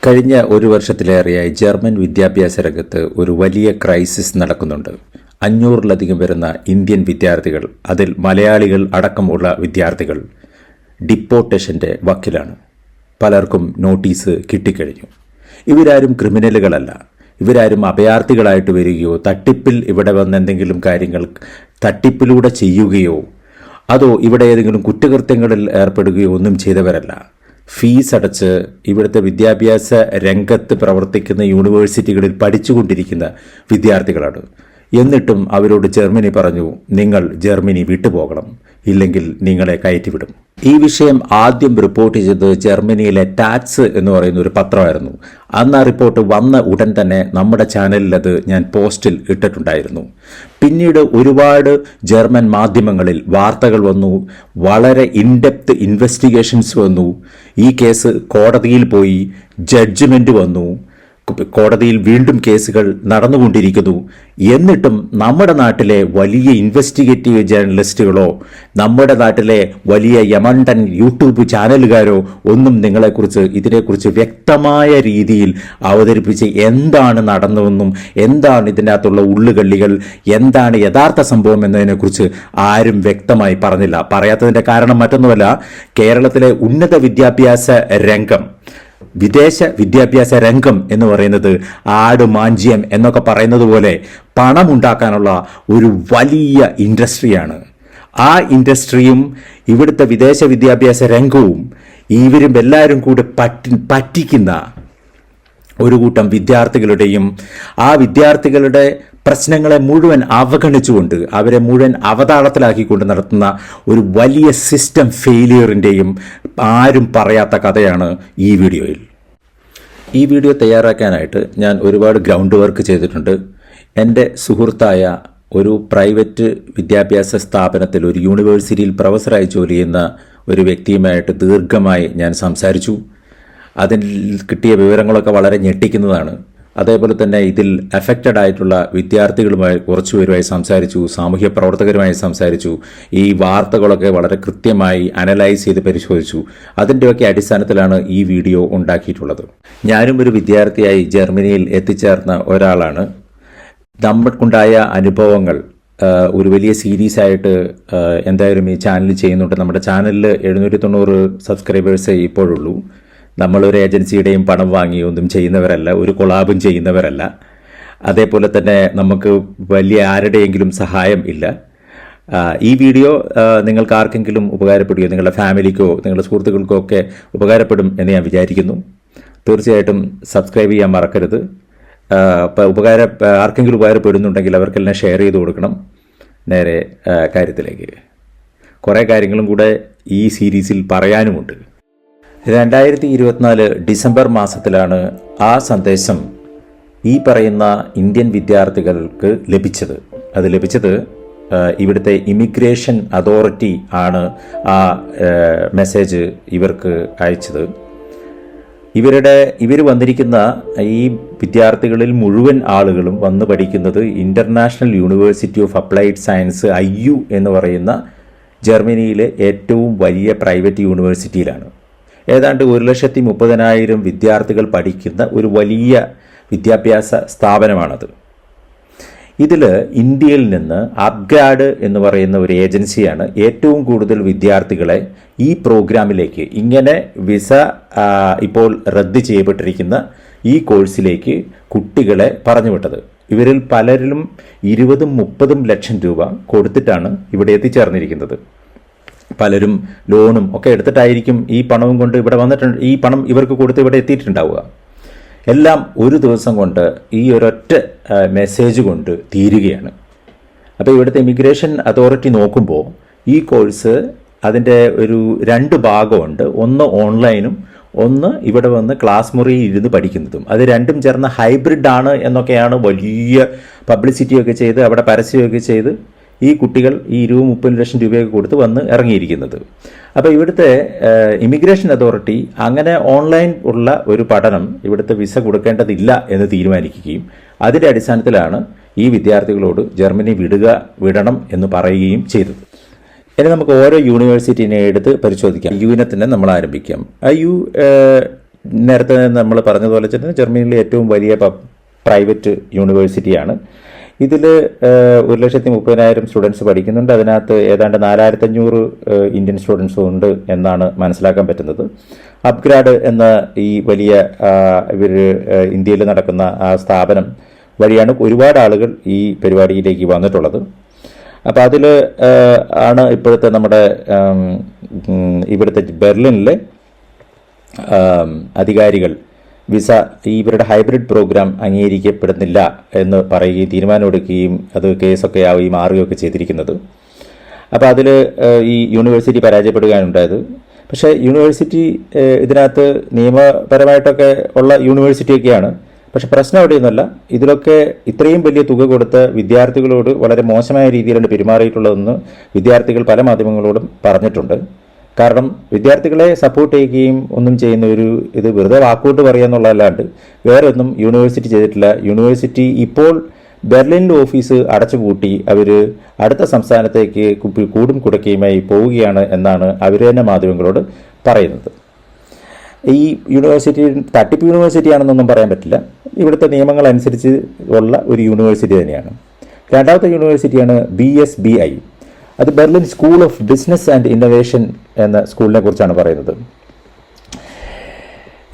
കഴിഞ്ഞ ഒരു വർഷത്തിലേറെയായി ജർമ്മൻ വിദ്യാഭ്യാസ രംഗത്ത് ഒരു വലിയ ക്രൈസിസ് നടക്കുന്നുണ്ട്. 500-ലധികം വരുന്ന ഇന്ത്യൻ വിദ്യാർത്ഥികൾ, അതിൽ മലയാളികൾ അടക്കമുള്ള വിദ്യാർത്ഥികൾ ഡിപ്പോർട്ടേഷൻ്റെ വക്കിലാണ്. പലർക്കും നോട്ടീസ് കിട്ടിക്കഴിഞ്ഞു. ഇവരാരും ക്രിമിനലുകളല്ല. ഇവരാരും അഭയാർത്ഥികളായിട്ട് വരികയോ തട്ടിപ്പിൽ ഇവിടെ വന്ന് എന്തെങ്കിലും കാര്യങ്ങൾ തട്ടിപ്പിലൂടെ ചെയ്യുകയോ അതോ ഇവിടെ ഏതെങ്കിലും കുറ്റകൃത്യങ്ങളിൽ ഏർപ്പെടുകയോ ഒന്നും ചെയ്തവരല്ല. ഫീസ് അടച്ച് ഇവിടുത്തെ വിദ്യാഭ്യാസ രംഗത്ത് പ്രവർത്തിക്കുന്ന യൂണിവേഴ്സിറ്റികളിൽ പഠിച്ചുകൊണ്ടിരിക്കുന്ന വിദ്യാർത്ഥികളാണ്. എന്നിട്ടും അവരോട് ജർമ്മനി പറഞ്ഞു, നിങ്ങൾ ജർമ്മനി വിട്ടുപോകണം, ഇല്ലെങ്കിൽ നിങ്ങളെ കയറ്റിവിടും. ഈ വിഷയം ആദ്യം റിപ്പോർട്ട് ചെയ്തത് ജർമ്മനിയിലെ ടാറ്റ്സ് എന്ന് പറയുന്ന ഒരു പത്രമായിരുന്നു. അന്ന് ആ റിപ്പോർട്ട് വന്ന ഉടൻ തന്നെ നമ്മുടെ ചാനലിൽ അത് ഞാൻ പോസ്റ്റിൽ ഇട്ടിട്ടുണ്ടായിരുന്നു. പിന്നീട് ഒരുപാട് ജർമ്മൻ മാധ്യമങ്ങളിൽ വാർത്തകൾ വന്നു, വളരെ ഇൻഡെപ്ത് ഇൻവെസ്റ്റിഗേഷൻസ് വന്നു. ഈ കേസ് കോടതിയിൽ പോയി, ജഡ്ജ്മെന്റ് വന്നു, കോടതിയിൽ വീണ്ടും കേസുകൾ നടന്നുകൊണ്ടിരിക്കുന്നു. എന്നിട്ടും നമ്മുടെ നാട്ടിലെ വലിയ ഇൻവെസ്റ്റിഗേറ്റീവ് ജേർണലിസ്റ്റുകളോ നമ്മുടെ നാട്ടിലെ വലിയ യമണ്ടൻ യൂട്യൂബ് ചാനലുകാരോ ഒന്നും ഇതിനെക്കുറിച്ച് വ്യക്തമായ രീതിയിൽ അവതരിപ്പിച്ച് എന്താണ് നടന്നതെന്നും എന്താണ് ഇതിൻ്റെ അകത്തുള്ള ഉള്ളുകള്ളികൾ, എന്താണ് യഥാർത്ഥ സംഭവം എന്നതിനെക്കുറിച്ച് ആരും വ്യക്തമായി പറഞ്ഞില്ല. പറയാത്തതിൻ്റെ കാരണം മറ്റൊന്നുമല്ല, കേരളത്തിലെ ഉന്നത വിദ്യാഭ്യാസ രംഗം, വിദേശ വിദ്യാഭ്യാസ രംഗം എന്ന് പറയുന്നത് ആട് മാഞ്ചിയം എന്നൊക്കെ പറയുന്നത് പോലെ പണമുണ്ടാക്കാനുള്ള ഒരു വലിയ ഇൻഡസ്ട്രിയാണ്. ആ ഇൻഡസ്ട്രിയും ഇവിടുത്തെ വിദേശ വിദ്യാഭ്യാസ രംഗവും ഇവരും എല്ലാവരും കൂടി പറ്റിക്കുന്ന ഒരു കൂട്ടം വിദ്യാർത്ഥികളുടെയും ആ വിദ്യാർത്ഥികളുടെ പ്രശ്നങ്ങളെ മുഴുവൻ അവഗണിച്ചുകൊണ്ട് അവരെ മുഴുവൻ അവതാളത്തിലാക്കിക്കൊണ്ട് നടത്തുന്ന ഒരു വലിയ സിസ്റ്റം ഫെയിലിയറിൻ്റെയും ആരും പറയാത്ത കഥയാണ് ഈ വീഡിയോയിൽ. ഈ വീഡിയോ തയ്യാറാക്കാനായിട്ട് ഞാൻ ഒരുപാട് ഗ്രൗണ്ട് വർക്ക് ചെയ്തിട്ടുണ്ട്. എൻ്റെ സുഹൃത്തായ ഒരു പ്രൈവറ്റ് വിദ്യാഭ്യാസ സ്ഥാപനത്തിൽ, ഒരു യൂണിവേഴ്സിറ്റിയിൽ പ്രൊഫസറായി ജോലി ചെയ്യുന്ന ഒരു വ്യക്തിയുമായിട്ട് ദീർഘമായി ഞാൻ സംസാരിച്ചു. അതിൽ കിട്ടിയ വിവരങ്ങളൊക്കെ വളരെ ഞെട്ടിക്കുന്നതാണ്. അതേപോലെ തന്നെ ഇതിൽ അഫക്റ്റഡ് ആയിട്ടുള്ള വിദ്യാർത്ഥികളുമായി കുറച്ചുപേരുമായി സംസാരിച്ചു, സാമൂഹ്യ പ്രവർത്തകരുമായി സംസാരിച്ചു. ഈ വാർത്തകളൊക്കെ വളരെ കൃത്യമായി അനലൈസ് ചെയ്ത് പരിശോധിച്ചു. അതിൻ്റെയൊക്കെ അടിസ്ഥാനത്തിലാണ് ഈ വീഡിയോ ഉണ്ടാക്കിയിട്ടുള്ളത്. ഞാനും ഒരു വിദ്യാർത്ഥിയായി ജർമ്മനിയിൽ എത്തിച്ചേർന്ന ഒരാളാണ്. നമുക്കുണ്ടായ അനുഭവങ്ങൾ ഒരു വലിയ സീരീസ് ആയിട്ട് എന്തായാലും ഈ ചാനൽ ചെയ്യുന്നുണ്ട്. നമ്മുടെ ചാനലിൽ 790 സബ്സ്ക്രൈബേഴ്സേ ഇപ്പോഴുള്ളൂ. നമ്മളൊരു ഏജൻസിയുടെയും പണം വാങ്ങി ഒന്നും ചെയ്യുന്നവരല്ല, ഒരു കൊളാബും ചെയ്യുന്നവരല്ല. അതേപോലെ തന്നെ നമുക്ക് വലിയ ആരുടെയെങ്കിലും സഹായം ഇല്ല. ഈ വീഡിയോ നിങ്ങൾക്ക് ആർക്കെങ്കിലും ഉപകാരപ്പെടുകയോ നിങ്ങളുടെ ഫാമിലിക്കോ നിങ്ങളുടെ സുഹൃത്തുക്കൾക്കോ ഒക്കെ ഉപകാരപ്പെടും എന്ന് ഞാൻ വിചാരിക്കുന്നു. തീർച്ചയായിട്ടും സബ്സ്ക്രൈബ് ചെയ്യാൻ മറക്കരുത്. ആർക്കെങ്കിലും ഉപകാരപ്പെടുന്നുണ്ടെങ്കിൽ അവർക്കെല്ലാം ഷെയർ ചെയ്ത് കൊടുക്കണം. നേരെ കാര്യത്തിലേക്ക്. കുറേ കാര്യങ്ങളും കൂടെ ഈ സീരീസിൽ പറയാനുമുണ്ട്. 2024 ഡിസംബർ മാസത്തിലാണ് ആ സന്ദേശം ഈ പറയുന്ന ഇന്ത്യൻ വിദ്യാർത്ഥികൾക്ക് ലഭിച്ചത്. അത് ലഭിച്ചത് ഇവിടുത്തെ ഇമിഗ്രേഷൻ അതോറിറ്റി ആണ് ആ മെസ്സേജ് ഇവർക്ക് അയച്ചത്. ഇവർ വന്നിരിക്കുന്ന ഈ വിദ്യാർത്ഥികളിൽ മുഴുവൻ ആളുകളും വന്ന് പഠിക്കുന്നത് international university of applied science IU എന്ന് പറയുന്ന ജർമ്മനിയിലെ ഏറ്റവും വലിയ പ്രൈവറ്റ് യൂണിവേഴ്സിറ്റിയിലാണ്. ഏതാണ്ട് 1,30,000 വിദ്യാർത്ഥികൾ പഠിക്കുന്ന ഒരു വലിയ വിദ്യാഭ്യാസ സ്ഥാപനമാണത്. ഇതിൽ ഇന്ത്യയിൽ നിന്ന് അപ്ഗ്രാഡ് എന്ന് പറയുന്ന ഒരു ഏജൻസിയാണ് ഏറ്റവും കൂടുതൽ വിദ്യാർത്ഥികളെ ഈ പ്രോഗ്രാമിലേക്ക്, ഇങ്ങനെ വിസ ഇപ്പോൾ റദ്ദ് ചെയ്യപ്പെട്ടിരിക്കുന്ന ഈ കോഴ്സിലേക്ക് കുട്ടികളെ പറഞ്ഞുവിട്ടത്. ഇവരിൽ പലരിലും 20-30 ലക്ഷം രൂപ കൊടുത്തിട്ടാണ് ഇവിടെ എത്തിച്ചേർന്നിരിക്കുന്നത്. പലരും ലോണും ഒക്കെ എടുത്തിട്ടായിരിക്കും ഈ പണവും കൊണ്ട് ഇവിടെ വന്നിട്ടുണ്ട്. ഈ പണം ഇവർക്ക് കൊടുത്ത് ഇവിടെ എത്തിയിട്ടുണ്ടാവുക. എല്ലാം ഒരു ദിവസം കൊണ്ട് ഈ ഒരൊറ്റ മെസ്സേജ് കൊണ്ട് തീരുകയാണ്. അപ്പോൾ ഇവിടുത്തെ ഇമിഗ്രേഷൻ അതോറിറ്റി നോക്കുമ്പോൾ ഈ കോഴ്സ് അതിൻ്റെ ഒരു 2 ഭാഗമുണ്ട്. ഒന്ന് ഓൺലൈനും ഒന്ന് ഇവിടെ വന്ന് ക്ലാസ് മുറിയിൽ ഇരുന്ന് പഠിക്കുന്നതും. അത് രണ്ടും ചേർന്ന ഹൈബ്രിഡ് ആണ് എന്നൊക്കെയാണ് വലിയ പബ്ലിസിറ്റിയൊക്കെ ചെയ്ത് അവിടെ പരസ്യമൊക്കെ ചെയ്ത് ഈ കുട്ടികൾ ഈ 20-30 ലക്ഷം രൂപയൊക്കെ കൊടുത്ത് വന്ന് ഇറങ്ങിയിരിക്കുന്നത്. അപ്പോൾ ഇവിടുത്തെ ഇമിഗ്രേഷൻ അതോറിറ്റി അങ്ങനെ ഓൺലൈൻ ഉള്ള ഒരു പഠനം ഇവിടുത്തെ വിസ കൊടുക്കേണ്ടതില്ല എന്ന് തീരുമാനിക്കുകയും അതിൻ്റെ അടിസ്ഥാനത്തിലാണ് ഈ വിദ്യാർത്ഥികളോട് ജർമ്മനി വിടണം എന്ന് പറയുകയും ചെയ്തത്. ഇനി നമുക്ക് ഓരോ യൂണിവേഴ്സിറ്റിനെ എടുത്ത് പരിശോധിക്കാം. യുവിനെ തന്നെ നമ്മൾ ആരംഭിക്കാം. യു നേരത്തെ നമ്മൾ പറഞ്ഞതുപോലെ തന്നെ ജർമ്മനിയിലെ ഏറ്റവും വലിയ പ്രൈവറ്റ് യൂണിവേഴ്സിറ്റിയാണ്. ഇതിൽ 1,30,000 സ്റ്റുഡൻസ് പഠിക്കുന്നുണ്ട്. അതിനകത്ത് ഏതാണ്ട് 4,500 ഇന്ത്യൻ സ്റ്റുഡൻസും ഉണ്ട് എന്നാണ് മനസ്സിലാക്കാൻ പറ്റുന്നത്. അപ്ഗ്രാഡ് എന്ന ഈ വലിയ ഇവർ ഇന്ത്യയിൽ നടക്കുന്ന ആ സ്ഥാപനം വഴിയാണ് ഒരുപാട് ആളുകൾ ഈ പരിപാടിയിലേക്ക് വന്നിട്ടുള്ളത്. അപ്പോൾ അതിൽ ആണ് ഇപ്പോഴത്തെ നമ്മുടെ ഇവിടുത്തെ ബെർലിനിലെ അധികാരികൾ വിസ ഇവരുടെ ഹൈബ്രിഡ് പ്രോഗ്രാം അംഗീകരിക്കപ്പെടുന്നില്ല എന്ന് പറയുകയും തീരുമാനമെടുക്കുകയും അത് കേസൊക്കെ ആവുകയും മാറുകയൊക്കെ ചെയ്തിരിക്കുന്നത്. അപ്പോൾ അതിൽ ഈ യൂണിവേഴ്സിറ്റി പരാജയപ്പെടുകയാണ് ഉണ്ടായത്. പക്ഷേ യൂണിവേഴ്സിറ്റി ഇതിനകത്ത് നിയമപരമായിട്ടൊക്കെ ഉള്ള യൂണിവേഴ്സിറ്റിയൊക്കെയാണ്. പക്ഷെ പ്രശ്നം എവിടെയൊന്നുമല്ല, ഇതിലൊക്കെ ഇത്രയും വലിയ തുക കൊടുത്ത് വിദ്യാർത്ഥികളോട് വളരെ മോശമായ രീതിയിലാണ് പെരുമാറിയിട്ടുള്ളതെന്ന് വിദ്യാർത്ഥികൾ പല മാധ്യമങ്ങളോടും പറഞ്ഞിട്ടുണ്ട്. കാരണം വിദ്യാർത്ഥികളെ സപ്പോർട്ട് ചെയ്യുകയും ഒന്നും ചെയ്യുന്ന ഇത് വെറുതെ വാക്കോട്ട് പറയാന്നുള്ളതല്ലാണ്ട് വേറെ ഒന്നും യൂണിവേഴ്സിറ്റി ചെയ്തിട്ടില്ല. യൂണിവേഴ്സിറ്റി ഇപ്പോൾ ബെർലിനിലെ ഓഫീസ് അടച്ചുപൂട്ടി അവർ അടുത്ത സംസ്ഥാനത്തേക്ക് കൂടും കുടക്കയുമായി പോവുകയാണ് എന്നാണ് അവർ തന്നെ മാധ്യമങ്ങളോട് പറയുന്നത്. ഈ യൂണിവേഴ്സിറ്റി തട്ടിപ്പ് യൂണിവേഴ്സിറ്റി ആണെന്നൊന്നും പറയാൻ പറ്റില്ല. ഇവിടുത്തെ നിയമങ്ങൾ അനുസരിച്ച് ഉള്ള ഒരു യൂണിവേഴ്സിറ്റി തന്നെയാണ്. രണ്ടാമത്തെ യൂണിവേഴ്സിറ്റിയാണ് BSBI. അത് Berlin school of business and innovation എന്ന സ്കൂളിനെ കുറിച്ചാണ് പറയുന്നത്.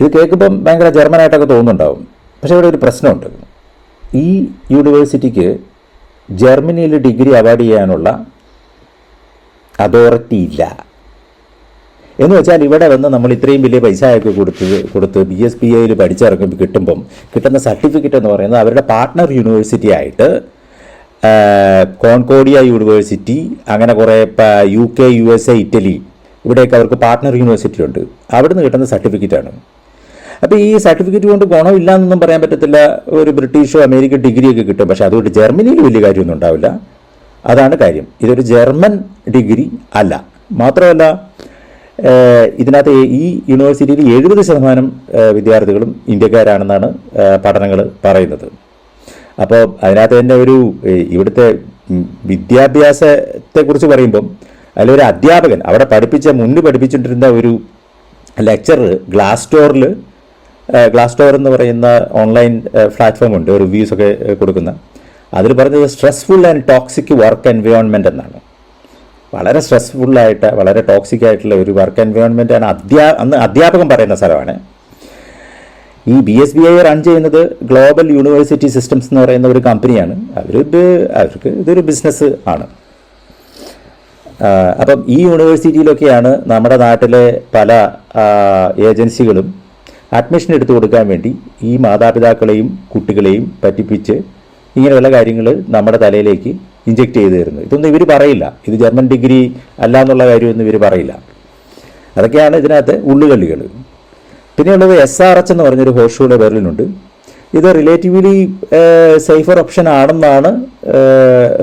ഇത് കേൾക്കുമ്പം ഭയങ്കര ജർമ്മനായിട്ടൊക്കെ തോന്നുന്നുണ്ടാവും. പക്ഷേ ഇവിടെ ഒരു പ്രശ്നമുണ്ട്. ഈ യൂണിവേഴ്സിറ്റിക്ക് ജർമ്മനിയിൽ ഡിഗ്രി അവാർഡ് ചെയ്യാനുള്ള അതോറിറ്റി ഇല്ല. എന്ന് വെച്ചാൽ ഇവിടെ വന്ന് നമ്മൾ ഇത്രയും വലിയ പൈസയൊക്കെ കൊടുത്ത് BSBIയിൽ പഠിച്ചിറങ്ങുമ്പോൾ കിട്ടുന്ന സർട്ടിഫിക്കറ്റ് എന്ന് പറയുന്നത് അവരുടെ പാർട്ട്ണർ യൂണിവേഴ്സിറ്റി ആയിട്ട് കോൺകോഡിയ യൂണിവേഴ്സിറ്റി, അങ്ങനെ കുറേ UK, USA, ഇറ്റലി ഇവിടെയൊക്കെ അവർക്ക് പാർട്ട്ണർ യൂണിവേഴ്സിറ്റി ഉണ്ട്. അവിടുന്ന് കിട്ടുന്ന സർട്ടിഫിക്കറ്റാണ്. അപ്പോൾ ഈ സർട്ടിഫിക്കറ്റ് കൊണ്ട് ഗുണമില്ല എന്നൊന്നും പറയാൻ പറ്റത്തില്ല. ഒരു ബ്രിട്ടീഷോ അമേരിക്കൻ ഡിഗ്രിയൊക്കെ കിട്ടും. പക്ഷേ അതുകൊണ്ട് ജർമ്മനിയിൽ വലിയ കാര്യമൊന്നും ഉണ്ടാവില്ല. അതാണ് കാര്യം. ഇതൊരു ജർമ്മൻ ഡിഗ്രി അല്ല. മാത്രമല്ല ഇതിനകത്ത് ഈ യൂണിവേഴ്സിറ്റിയിൽ 70% വിദ്യാർത്ഥികളും ഇന്ത്യക്കാരാണെന്നാണ് പഠനങ്ങൾ പറയുന്നത്. അപ്പോൾ അതിനകത്ത് തന്നെ ഇവിടുത്തെ വിദ്യാഭ്യാസത്തെക്കുറിച്ച് പറയുമ്പം അതിലൊരു അധ്യാപകൻ അവിടെ മുന്നിൽ പഠിപ്പിച്ചുകൊണ്ടിരുന്ന ഒരു ലെക്ചറർ ഗ്ലാസ് ഡോർ എന്ന് പറയുന്ന ഓൺലൈൻ പ്ലാറ്റ്ഫോം ഉണ്ട്, റിവ്യൂസൊക്കെ കൊടുക്കുന്ന. അതിൽ പറഞ്ഞത് stressful and toxic work environment എന്നാണ്. വളരെ സ്ട്രെസ്ഫുള്ളായിട്ട് വളരെ ടോക്സിക് ആയിട്ടുള്ള ഒരു വർക്ക് എൻവയോൺമെൻറ്റാണ് അന്ന് അധ്യാപകൻ പറയുന്ന സ്ഥലമാണ്. ഈ BSBI റൺ ചെയ്യുന്നത് ഗ്ലോബൽ യൂണിവേഴ്സിറ്റി സിസ്റ്റംസ് എന്ന് പറയുന്ന ഒരു കമ്പനിയാണ്. അവർക്ക് ഇതൊരു ബിസിനസ് ആണ്. അപ്പം ഈ യൂണിവേഴ്സിറ്റിയിലൊക്കെയാണ് നമ്മുടെ നാട്ടിലെ പല ഏജൻസികളും അഡ്മിഷൻ എടുത്തു കൊടുക്കാൻ വേണ്ടി ഈ മാതാപിതാക്കളെയും കുട്ടികളെയും പറ്റിപ്പിച്ച് ഇങ്ങനെയുള്ള കാര്യങ്ങൾ നമ്മുടെ തലയിലേക്ക് ഇഞ്ചെക്ട് ചെയ്ത് തരുന്നത്. ഇതൊന്നും ഇവർ പറയില്ല. ഇത് ജർമ്മൻ ഡിഗ്രി അല്ല എന്നുള്ള കാര്യമൊന്നും ഇവർ പറയില്ല. അതൊക്കെയാണ് ഇതിനകത്ത് ഉള്ളുകള്ളികൾ. പിന്നെയുള്ളത് SRH എന്ന് പറഞ്ഞൊരു ഹോഴ്സ്ഷൂള് ബെർലിനുണ്ട്. ഇത് റിലേറ്റീവ്ലി സേഫർ ഓപ്ഷൻ ആണെന്നാണ്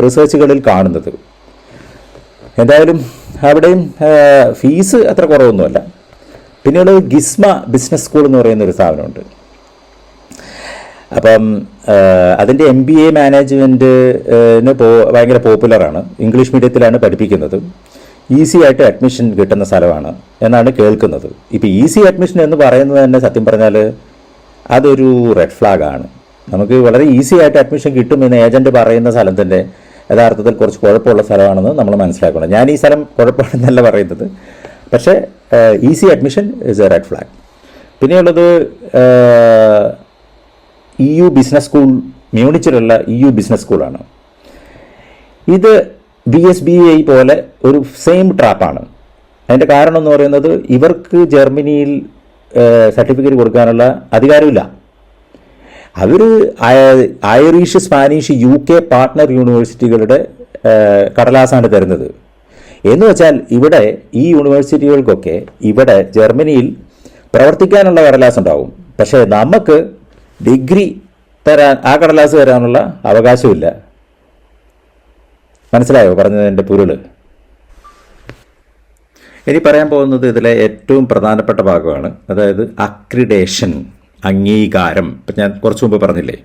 റിസർച്ചുകളിൽ കാണുന്നത്. എന്തായാലും അവിടെയും ഫീസ് അത്ര കുറവൊന്നുമല്ല. പിന്നെയുള്ളത് ഗിസ്മ ബിസിനസ് സ്കൂൾ എന്ന് പറയുന്നൊരു സ്ഥാപനമുണ്ട്. അപ്പം അതിൻ്റെ MBA മാനേജ്മെൻറ്റിന് ഭയങ്കര പോപ്പുലറാണ്. ഇംഗ്ലീഷ് മീഡിയത്തിലാണ് പഠിപ്പിക്കുന്നത്. ഈസി ആയിട്ട് അഡ്മിഷൻ കിട്ടുന്ന സ്ഥലമാണ് എന്നാണ് കേൾക്കുന്നത്. ഇപ്പോൾ ഈസി അഡ്മിഷൻ എന്ന് പറയുന്നത് തന്നെ സത്യം പറഞ്ഞാൽ അതൊരു റെഡ് ഫ്ലാഗാണ്. നമുക്ക് വളരെ ഈസി ആയിട്ട് അഡ്മിഷൻ കിട്ടുമെന്ന് ഏജൻറ്റ് പറയുന്ന സ്ഥലം തന്നെ യഥാർത്ഥത്തിൽ കുറച്ച് കുഴപ്പമുള്ള സ്ഥലമാണെന്ന് നമ്മൾ മനസ്സിലാക്കണം. ഞാൻ ഈ സ്ഥലം കുഴപ്പമാണെന്നല്ല പറയുന്നത്, പക്ഷേ easy admission is a red flag. പിന്നെയുള്ളത് EU ബിസിനസ് സ്കൂൾ, മ്യൂണിച്ചിലുള്ള EU ബിസിനസ് സ്കൂളാണ്. ഇത് BSBI പോലെ ഒരു സെയിം ട്രാപ്പാണ്. അതിൻ്റെ കാരണം എന്ന് പറയുന്നത് ഇവർക്ക് ജർമ്മനിയിൽ സർട്ടിഫിക്കറ്റ് കൊടുക്കാനുള്ള അധികാരമില്ല. അവർ ഐറിഷ്, സ്പാനിഷ്, UK പാർട്ട്ണർ യൂണിവേഴ്സിറ്റികളുടെ കടലാസാണ് തരുന്നത്. എന്ന് വെച്ചാൽ ഇവിടെ ഈ യൂണിവേഴ്സിറ്റികൾക്കൊക്കെ ഇവിടെ ജർമ്മനിയിൽ പ്രവർത്തിക്കാനുള്ള കടലാസ് ഉണ്ടാവും. പക്ഷേ നമുക്ക് ഡിഗ്രി തരാൻ ആ കടലാസ് തരാനുള്ള അവകാശമില്ല. മനസ്സിലായോ പറഞ്ഞതിൻ്റെ പൊരുള്? ഇനി പറയാൻ പോകുന്നത് ഇതിലെ ഏറ്റവും പ്രധാനപ്പെട്ട ഭാഗമാണ്. അതായത് അക്രിഡേഷൻ, അംഗീകാരം. ഇപ്പം ഞാൻ കുറച്ച് മുമ്പ് പറഞ്ഞില്ലേ,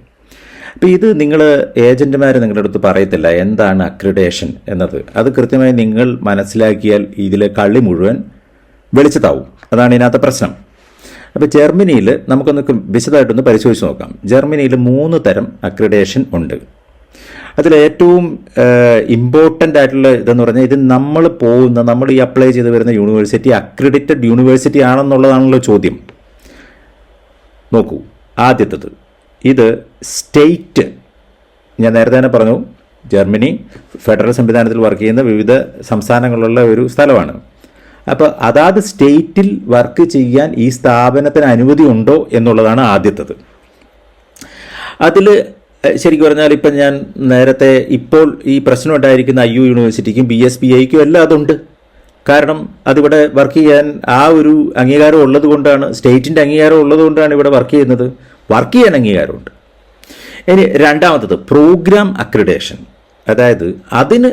അപ്പോൾ ഇത് നിങ്ങൾ ഏജൻറ്റുമാർ നിങ്ങളുടെ അടുത്ത് പറയത്തില്ല എന്താണ് അക്രിഡേഷൻ എന്നത്. അത് കൃത്യമായി നിങ്ങൾ മനസ്സിലാക്കിയാൽ ഇതിലെ കള്ളി മുഴുവൻ വെളിച്ചത്താവും. അതാണ് ഇതിനകത്തെ പ്രശ്നം. അപ്പോൾ ജർമ്മനിയിൽ നമുക്കൊന്ന് വിശദമായിട്ടൊന്ന് പരിശോധിച്ച് നോക്കാം. ജർമ്മനിയിൽ 3 തരം അക്രഡിറ്റേഷൻ ഉണ്ട്. അതിലേറ്റവും ഇമ്പോർട്ടൻ്റ് ആയിട്ടുള്ള ഇതെന്ന് പറഞ്ഞാൽ ഇത് നമ്മൾ ഈ അപ്ലൈ ചെയ്ത് വരുന്ന യൂണിവേഴ്സിറ്റി അക്രഡിറ്റഡ് യൂണിവേഴ്സിറ്റി ആണെന്നുള്ളതാണല്ലോ ചോദ്യം. നോക്കൂ, ആദ്യത്തേത് ഇത് സ്റ്റേറ്റ്. ഞാൻ നേരത്തെ തന്നെ പറഞ്ഞു, ജർമ്മനി ഫെഡറൽ സംവിധാനത്തിൽ വർക്ക് ചെയ്യുന്ന വിവിധ സംസ്ഥാനങ്ങളുള്ള ഒരു സ്ഥലമാണ്. അപ്പോൾ അതാത് സ്റ്റേറ്റിൽ വർക്ക് ചെയ്യാൻ ഈ സ്ഥാപനത്തിന് അനുമതി ഉണ്ടോ എന്നുള്ളതാണ് ആദ്യത്തേത്. അതിൽ ശരിക്കും പറഞ്ഞാൽ ഇപ്പം ഞാൻ നേരത്തെ ഇപ്പോൾ ഈ പ്രശ്നം ഉണ്ടായിരിക്കുന്ന IU യൂണിവേഴ്സിറ്റിക്കും BSBIക്കും എല്ലാം അതുണ്ട്. കാരണം അതിവിടെ വർക്ക് ചെയ്യാൻ ആ ഒരു അംഗീകാരം ഉള്ളത് കൊണ്ടാണ്, സ്റ്റേറ്റിൻ്റെ അംഗീകാരം ഉള്ളത് കൊണ്ടാണ് ഇവിടെ വർക്ക് ചെയ്യുന്നത്. വർക്ക് ചെയ്യാൻ അംഗീകാരമുണ്ട്. ഇനി രണ്ടാമത്തത് പ്രോഗ്രാം അക്രഡിറ്റേഷൻ. അതായത് അതിന്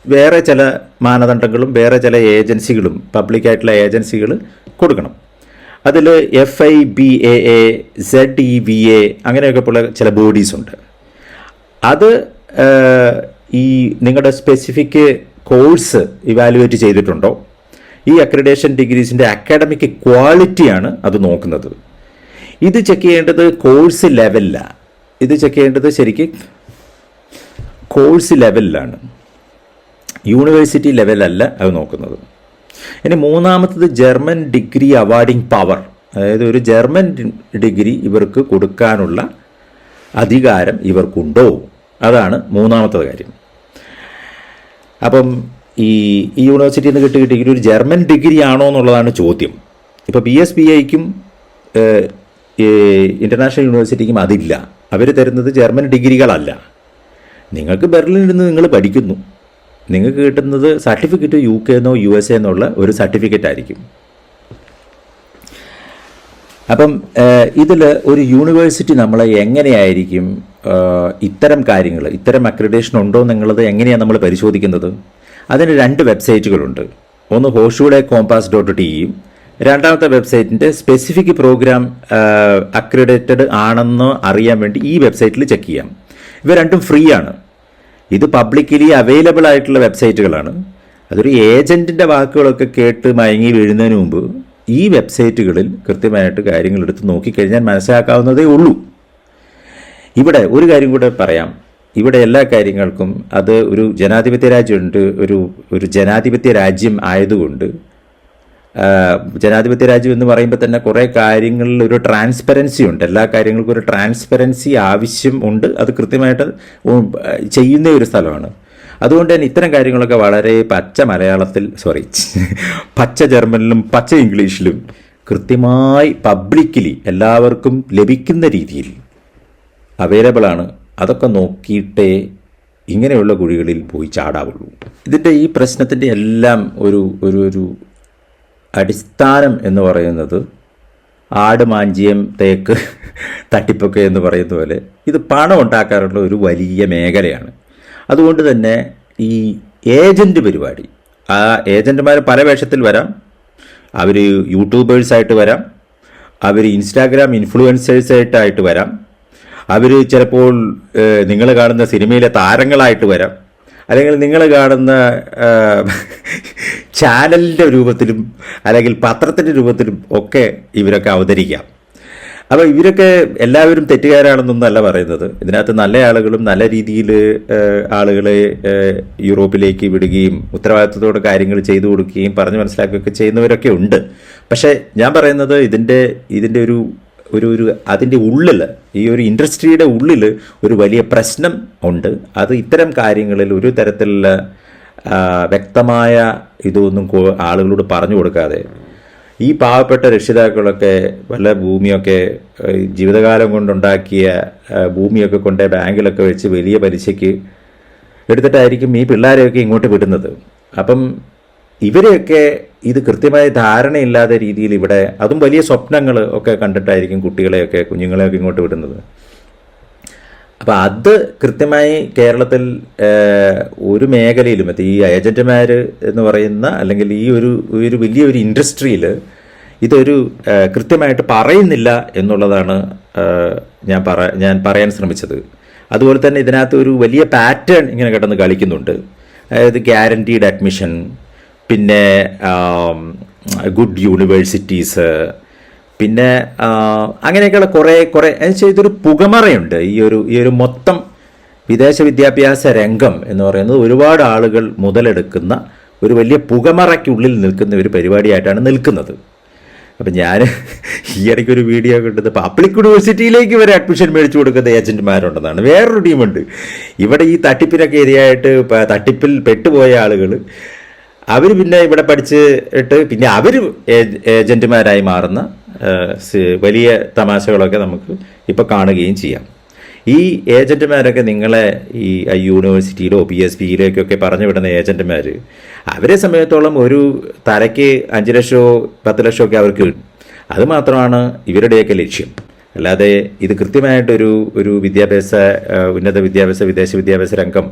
വേറെ ചില മാനദണ്ഡങ്ങളും വേറെ ചില ഏജൻസികളും പബ്ലിക്കായിട്ടുള്ള ഏജൻസികൾ കൊടുക്കണം. അതിൽ FIBAA, ZEVA അങ്ങനെയൊക്കെ ഉള്ള ചില ബോഡീസ് ഉണ്ട്. അത് ഈ നിങ്ങളുടെ സ്പെസിഫിക് കോഴ്സ് ഇവാലുവേറ്റ് ചെയ്തിട്ടുണ്ടോ, ഈ അക്രഡിറ്റേഷൻ ഡിഗ്രീസിൻ്റെ അക്കാഡമിക് ക്വാളിറ്റിയാണ് അത് നോക്കുന്നത്. ഇത് ചെക്ക് ചെയ്യേണ്ടത് കോഴ്സ് ലെവലിലാണ്. ഇത് ചെക്ക് ചെയ്യേണ്ടത് ശരിക്കും കോഴ്സ് ലെവലിലാണ്, യൂണിവേഴ്സിറ്റി ലെവലല്ല അത് നോക്കുന്നത്. ഇനി മൂന്നാമത്തത് ജർമ്മൻ ഡിഗ്രി അവാർഡിംഗ് പവർ. അതായത് ഒരു ജർമ്മൻ ഡിഗ്രി ഇവർക്ക് കൊടുക്കാനുള്ള അധികാരം ഇവർക്കുണ്ടോ, അതാണ് മൂന്നാമത്തെ കാര്യം. അപ്പം ഈ യൂണിവേഴ്സിറ്റിയിൽ നിന്ന് കിട്ടിയ ഡിഗ്രി ഒരു ജർമ്മൻ ഡിഗ്രി ആണോ എന്നുള്ളതാണ് ചോദ്യം. ഇപ്പോൾ BSBIക്കും ഇൻ്റർനാഷണൽ യൂണിവേഴ്സിറ്റിക്കും അതില്ല. അവർ തരുന്നത് ജർമ്മൻ ഡിഗ്രികളല്ല. നിങ്ങൾക്ക് ബെർലിനിൽ നിന്ന് നിങ്ങൾ പഠിക്കുന്നു, നിങ്ങൾക്ക് കിട്ടുന്നത് സർട്ടിഫിക്കറ്റ് UK എന്നോ USA എന്നുള്ള ഒരു സർട്ടിഫിക്കറ്റ് ആയിരിക്കും. അപ്പം ഇതിൽ ഒരു യൂണിവേഴ്സിറ്റി നമ്മളെ എങ്ങനെയായിരിക്കും ഇത്തരം കാര്യങ്ങൾ, ഇത്തരം അക്രഡിറ്റേഷൻ ഉണ്ടോ എന്നുള്ളത് എങ്ങനെയാണ് നമ്മൾ പരിശോധിക്കുന്നത്? അതിന് 2 വെബ്സൈറ്റുകളുണ്ട്. ഒന്ന് hochschule-kompass.de, രണ്ടാമത്തെ വെബ്സൈറ്റിൻ്റെ സ്പെസിഫിക് പ്രോഗ്രാം അക്രഡിറ്റഡ് ആണെന്ന് അറിയാൻ വേണ്ടി ഈ വെബ്സൈറ്റിൽ ചെക്ക് ചെയ്യാം. ഇവ രണ്ടും ഫ്രീ ആണ്. ഇത് പബ്ലിക്കലി അവൈലബിൾ ആയിട്ടുള്ള വെബ്സൈറ്റുകളാണ്. അതൊരു ഏജൻറ്റിൻ്റെ വാക്കുകളൊക്കെ കേട്ട് മയങ്ങി വീഴുന്നതിന് മുമ്പ് ഈ വെബ്സൈറ്റുകളിൽ കൃത്യമായിട്ട് കാര്യങ്ങൾ എടുത്ത് നോക്കിക്കഴിഞ്ഞാൽ മനസ്സിലാക്കാവുന്നതേ ഉള്ളൂ. ഇവിടെ ഒരു കാര്യം കൂടെ പറയാം. ഇവിടെ എല്ലാ കാര്യങ്ങൾക്കും അത് ഒരു ജനാധിപത്യ രാജ്യമുണ്ട്. ഒരു ജനാധിപത്യ രാജ്യം ആയതുകൊണ്ട്, ജനാധിപത്യ രാജ്യം എന്ന് പറയുമ്പോൾ തന്നെ കുറേ കാര്യങ്ങളിൽ ഒരു ട്രാൻസ്പെറൻസി ഉണ്ട്. എല്ലാ കാര്യങ്ങൾക്കും ഒരു ട്രാൻസ്പെറൻസി ആവശ്യം ഉണ്ട്. അത് കൃത്യമായിട്ട് ചെയ്യുന്ന ഒരു സ്ഥലമാണ്. അതുകൊണ്ട് തന്നെ ഇത്തരം കാര്യങ്ങളൊക്കെ വളരെ പച്ച ജർമ്മനിലും പച്ച ഇംഗ്ലീഷിലും കൃത്യമായി പബ്ലിക്കലി എല്ലാവർക്കും ലഭിക്കുന്ന രീതിയിൽ അവൈലബിൾ ആണ്. അതൊക്കെ നോക്കിയിട്ടേ ഇങ്ങനെയുള്ള കുഴികളിൽ പോയി ചാടാവുള്ളൂ. ഇതിൻ്റെ ഈ പ്രശ്നത്തിൻ്റെ എല്ലാം ഒരു അടിസ്ഥാനം എന്ന് പറയുന്നത് ആട് മാഞ്ചിയം തേക്ക് തട്ടിപ്പൊക്കെ എന്ന് പറയുന്ന പോലെ ഇത് പണം ഉണ്ടാക്കാനുള്ള ഒരു വലിയ മേഖലയാണ്. അതുകൊണ്ട് തന്നെ ഈ ഏജൻറ്റ് പരിപാടി, ആ ഏജൻറ്റുമാർ പല വേഷത്തിൽ വരാം. അവർ യൂട്യൂബേഴ്സായിട്ട് വരാം, അവർ ഇൻസ്റ്റാഗ്രാം ഇൻഫ്ലുവൻസേഴ്സായിട്ട് വരാം, അവർ ചിലപ്പോൾ നിങ്ങൾ കാണുന്ന സിനിമയിലെ താരങ്ങളായിട്ട് വരാം, അല്ലെങ്കിൽ നിങ്ങൾ കാണുന്ന ചാനലിൻ്റെ രൂപത്തിലും അല്ലെങ്കിൽ പത്രത്തിൻ്റെ രൂപത്തിലും ഒക്കെ ഇവരൊക്കെ അവതരിക്കാം. അപ്പോൾ ഇവരൊക്കെ എല്ലാവരും തെറ്റുകാരാണെന്നൊന്നല്ല പറയുന്നത്. ഇതിനകത്ത് നല്ല ആളുകളും നല്ല രീതിയിൽ ആളുകളെ യൂറോപ്പിലേക്ക് വിടുകയും ഉത്തരവാദിത്വത്തോടെ കാര്യങ്ങൾ ചെയ്തു കൊടുക്കുകയും പറഞ്ഞ് മനസ്സിലാക്കുകയൊക്കെ ചെയ്യുന്നവരൊക്കെ ഉണ്ട്. പക്ഷേ ഞാൻ പറയുന്നത് ഇതിൻ്റെ ഒരു അതിൻ്റെ ഉള്ളിൽ, ഈ ഒരു ഇൻഡസ്ട്രിയുടെ ഉള്ളിൽ ഒരു വലിയ പ്രശ്നം ഉണ്ട്. അത് ഇത്തരം കാര്യങ്ങളിൽ ഒരു തരത്തിലുള്ള വ്യക്തമായ ഇതൊന്നും ആളുകളോട് പറഞ്ഞു കൊടുക്കാതെ ഈ പാവപ്പെട്ട രക്ഷിതാക്കളൊക്കെ വല്ല ഭൂമിയൊക്കെ ജീവിതകാലം കൊണ്ടുണ്ടാക്കിയ ഭൂമിയൊക്കെ കൊണ്ട് ബാങ്കിലൊക്കെ വെച്ച് വലിയ പലിശയ്ക്ക് എടുത്തിട്ടായിരിക്കും ഈ പിള്ളേരെയൊക്കെ ഇങ്ങോട്ട് വിടുന്നത്. അപ്പം ഇവരെയൊക്കെ ഇത് കൃത്യമായ ധാരണയില്ലാത്ത രീതിയിൽ ഇവിടെ, അതും വലിയ സ്വപ്നങ്ങൾ ഒക്കെ കണ്ടിട്ടായിരിക്കും കുഞ്ഞുങ്ങളെയൊക്കെ ഇങ്ങോട്ട് വിടുന്നത്. അപ്പോൾ അത് കൃത്യമായി കേരളത്തിൽ ഒരു മേഖലയിലും ഈ ഏജൻറ്റുമാർ എന്ന് പറയുന്ന അല്ലെങ്കിൽ ഈ ഒരു വലിയൊരു ഇൻഡസ്ട്രിയിൽ ഇതൊരു കൃത്യമായിട്ട് പറയുന്നില്ല എന്നുള്ളതാണ് ഞാൻ പറയാൻ ശ്രമിച്ചത്. അതുപോലെ തന്നെ ഇതിനകത്ത് ഒരു വലിയ പാറ്റേൺ ഇങ്ങനെ കിടന്ന് കളിക്കുന്നുണ്ട്. അതായത് ഗ്യാരണ്ടീഡ് അഡ്മിഷൻ, പിന്നെ ഗുഡ് യൂണിവേഴ്സിറ്റീസ്, പിന്നെ അങ്ങനെയൊക്കെയുള്ള കുറേ എന്നുവെച്ചാൽ ഇതൊരു പുകമറയുണ്ട്. ഈ ഒരു മൊത്തം വിദേശ വിദ്യാഭ്യാസ രംഗം എന്ന് പറയുന്നത് ഒരുപാട് ആളുകൾ മുതലെടുക്കുന്ന ഒരു വലിയ പുകമറയ്ക്കുള്ളിൽ നിൽക്കുന്ന ഒരു പരിപാടിയായിട്ടാണ് നിൽക്കുന്നത്. അപ്പം ഞാൻ ഈ ഇടയ്ക്കൊരു വീഡിയോ കണ്ടത് പബ്ലിക് യൂണിവേഴ്സിറ്റിയിലേക്ക് വരെ അഡ്മിഷൻ മേടിച്ചു കൊടുക്കുന്ന ഏജൻറ്റുമാരുണ്ടെന്നാണ്. വേറൊരു ടീമുണ്ട് ഇവിടെ ഈ തട്ടിപ്പിനൊക്കെ എതിരായിട്ട് തട്ടിപ്പിൽ പെട്ടുപോയ ആളുകൾ. അവർ പിന്നെ ഇവിടെ പഠിച്ചിട്ട് പിന്നെ അവർ ഏജൻറ്റുമാരായി മാറുന്ന വലിയ തമാശകളൊക്കെ നമുക്ക് ഇപ്പോൾ കാണുകയും ചെയ്യാം. ഈ ഏജൻറ്റുമാരൊക്കെ നിങ്ങളെ ഈ യൂണിവേഴ്സിറ്റിയിലോ PSPയിലേക്കൊക്കെ പറഞ്ഞു വിടുന്ന ഏജൻറ്റുമാർ, അവരെ സമയത്തോളം ഒരു തലയ്ക്ക് 5 ലക്ഷമോ 10 ലക്ഷമോ ഒക്കെ അവർക്ക് കിട്ടും. അതുമാത്രമാണ് ഇവരുടെയൊക്കെ ലക്ഷ്യം. അല്ലാതെ ഇത് കൃത്യമായിട്ടൊരു വിദ്യാഭ്യാസ ഉന്നത വിദ്യാഭ്യാസ വിദേശ വിദ്യാഭ്യാസ രംഗം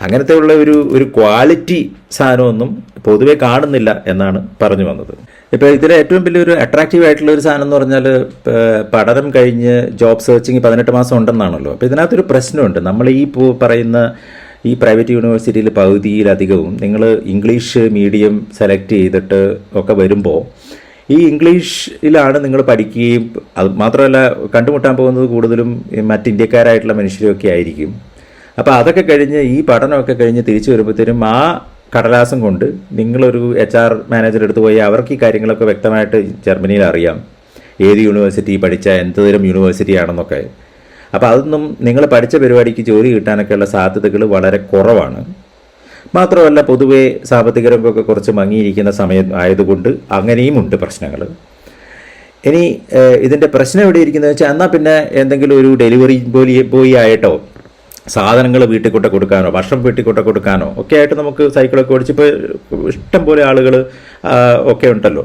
അങ്ങനത്തെ ഉള്ള ഒരു ക്വാളിറ്റി സാധനമൊന്നും പൊതുവെ കാണുന്നില്ല എന്നാണ് പറഞ്ഞു വന്നത്. ഇപ്പോൾ ഇതിലെ ഏറ്റവും വലിയൊരു അട്രാക്റ്റീവ് ആയിട്ടുള്ള ഒരു സാധനം എന്ന് പറഞ്ഞാൽ പഠനം കഴിഞ്ഞ് ജോബ് സെർച്ചിങ് 18 മാസം ഉണ്ടെന്നാണല്ലോ. അപ്പോൾ ഇതിനകത്തൊരു പ്രശ്നമുണ്ട്. നമ്മൾ ഈ പറയുന്ന ഈ പ്രൈവറ്റ് യൂണിവേഴ്സിറ്റിയിൽ പകുതിയിലധികവും നിങ്ങൾ ഇംഗ്ലീഷ് മീഡിയം സെലക്ട് ചെയ്തിട്ട് ഒക്കെ വരുമ്പോൾ ഈ ഇംഗ്ലീഷിലാണ് നിങ്ങൾ പഠിക്കുകയും അത് മാത്രമല്ല കണ്ടുമുട്ടാൻ പോകുന്നത് കൂടുതലും മറ്റ് ഇന്ത്യക്കാരായിട്ടുള്ള മനുഷ്യരൊക്കെ ആയിരിക്കും. അപ്പോൾ അതൊക്കെ കഴിഞ്ഞ് ഈ പഠനമൊക്കെ കഴിഞ്ഞ് തിരിച്ചു വരുമ്പോഴത്തേനും ആ കടലാസം കൊണ്ട് നിങ്ങളൊരു HR മാനേജർ എടുത്ത് പോയി അവർക്ക് ഈ കാര്യങ്ങളൊക്കെ വ്യക്തമായിട്ട് ജർമ്മനിയിൽ അറിയാം, ഏത് യൂണിവേഴ്സിറ്റി പഠിച്ചാൽ എന്ത് തരം യൂണിവേഴ്സിറ്റി ആണെന്നൊക്കെ. അപ്പോൾ അതൊന്നും നിങ്ങൾ പഠിച്ച പരിപാടിക്ക് ജോലി കിട്ടാനൊക്കെയുള്ള സാധ്യതകൾ വളരെ കുറവാണ്. മാത്രമല്ല പൊതുവേ സാമ്പത്തിക രംഗമൊക്കെ കുറച്ച് മങ്ങിയിരിക്കുന്ന സമയം ആയതുകൊണ്ട് അങ്ങനെയും ഉണ്ട് പ്രശ്നങ്ങൾ. ഇനി ഇതിൻ്റെ പ്രശ്നം എവിടെ ഇരിക്കുന്നത് വെച്ചാൽ എന്നാൽ പിന്നെ എന്തെങ്കിലും ഒരു ഡെലിവറി ബോയ് ആയിട്ടോ സാധനങ്ങൾ വീട്ടിൽ കൊണ്ട കൊടുക്കാനോ ഭക്ഷണം വീട്ടിൽ കൊണ്ട കൊടുക്കാനോ ഒക്കെ ആയിട്ട് നമുക്ക് സൈക്കിളൊക്കെ ഓടിച്ച് ഇപ്പോൾ ഇഷ്ടം പോലെ ആളുകൾ ഒക്കെ ഉണ്ടല്ലോ.